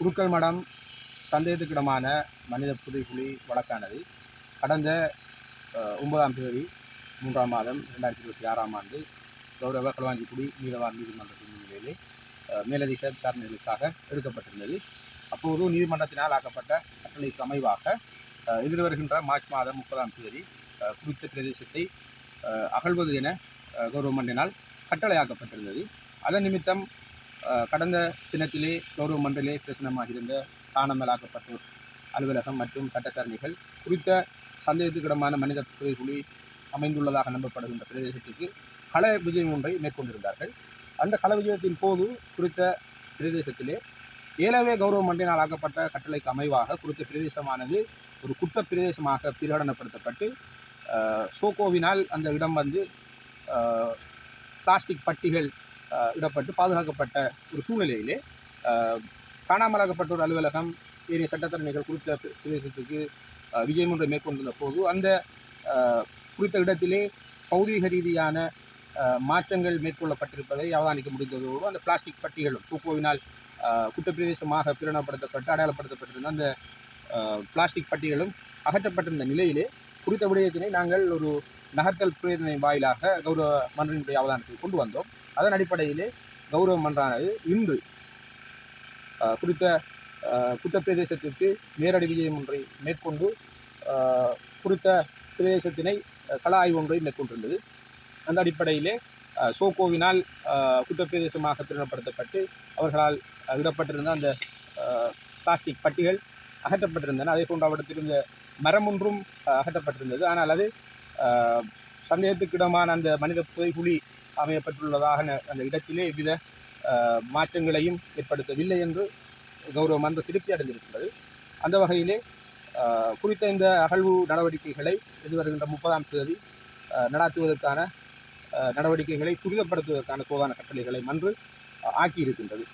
குருக்கள் மடம் சந்தேகத்துக்கிடமான மனித புதைகுழி வழக்கானது கடந்த 9ஆம் தேதி 3ஆம் மாதம் 2026ஆம் ஆண்டு கௌரவ களுவாஞ்சிக்குடி நீதவான் நீதிமன்றத்தின் முன்னிலையிலே மேலதிக விசாரணைகளுக்காக எடுக்கப்பட்டிருந்தது. அப்போது நீதிமன்றத்தினால் ஆக்கப்பட்ட கட்டளைக்கு அமைவாக எதிர்வருகின்ற மார்ச் மாதம் 30ஆம் தேதி குறித்த பிரதேசத்தை அகழ்வது என கௌரவ மன்றினால் கட்டளையாக்கப்பட்டிருந்தது. அதன் நிமித்தம் கடந்த தினத்திலே கௌரவ மண்டலே பிரசனமாக இருந்த காணாமலாக்கப்பட்டோர் அலுவலகம் மற்றும் சட்டத்தரணிகள் குறித்த சந்தேகத்துக்கிடமான மனித புதைகுழி அமைந்துள்ளதாக நம்பப்படுகின்ற பிரதேசத்துக்கு கள விஜயம் ஒன்றை மேற்கொண்டிருந்தார்கள். அந்த கள விஜயத்தின் போது குறித்த பிரதேசத்திலே ஏலவே கௌரவ மன்றினால் ஆக்கப்பட்ட கட்டளைக்கு அமைவாக குறித்த பிரதேசமானது ஒரு குற்ற பிரதேசமாக பிரகடனப்படுத்தப்பட்டு சோகோவினால் அந்த இடம் வந்து பிளாஸ்டிக் பட்டிகள் இடப்பட்டு பாதுகாக்கப்பட்ட ஒரு சூழ்நிலையிலே காணாமலாக்கப்பட்டோர் அலுவலகம் ஏனைய சட்டத்தரணிகள் குறித்த பிரதேசத்துக்கு விஜயம் ஒன்றை மேற்கொண்டிருந்த போது அந்த குறித்த இடத்திலே பௌதீக ரீதியான மாற்றங்கள் மேற்கொள்ளப்பட்டிருப்பதை அவதானிக்க முடிந்ததோடு அந்த பிளாஸ்டிக் பட்டிகளும் சூப்போவினால் குற்றப்பிரதேசமாக பிரகடனப்படுத்தப்பட்டு அடையாளப்படுத்தப்பட்டிருந்த அந்த பிளாஸ்டிக் பட்டிகளும் அகற்றப்பட்டிருந்த நிலையிலே குறித்த விடயத்தினை நாங்கள் ஒரு நகர்த்தல் பிரேரணை வாயிலாக கௌரவ மன்றத்தினுடைய அவதானத்தில் கொண்டு வந்தோம். அதன் அடிப்படையிலே கௌரவ மன்றானது இன்று குறித்த குற்றப்பிரதேசத்திற்கு நேரடி விஜயம் ஒன்றை மேற்கொண்டு குறித்த பிரதேசத்தினை கள ஆய்வு ஒன்றை மேற்கொண்டிருந்தது. அந்த அடிப்படையிலே சோகோவினால் குற்றப்பிரதேசமாக பிரகடனப்படுத்தப்பட்டு அவர்களால் இடப்பட்டிருந்த அந்த பிளாஸ்டிக் பட்டிகள் அகற்றப்பட்டிருந்தன. அதே போன்று அவற்றிருந்த மரம் ஒன்றும் அகற்றப்பட்டிருந்தது. ஆனால் அது சந்தேகத்துக்கிடமான அந்த மனித புதைகுழி அமையப்பட்டுள்ளதாக அந்த இடத்திலே எவ்வித மாற்றங்களையும் ஏற்படுத்தவில்லை என்று கௌரவ மன்றம் திருப்தி அடைந்திருக்கிறது. அந்த வகையிலே குறித்த இந்த அகழ்வு நடவடிக்கைகளை எதிர்வருகின்ற 30ஆம் தேதி நடாத்துவதற்கான நடவடிக்கைகளை துரிதப்படுத்துவதற்கான சோதனை கட்டளைகளை மன்று ஆக்கியிருக்கின்றது.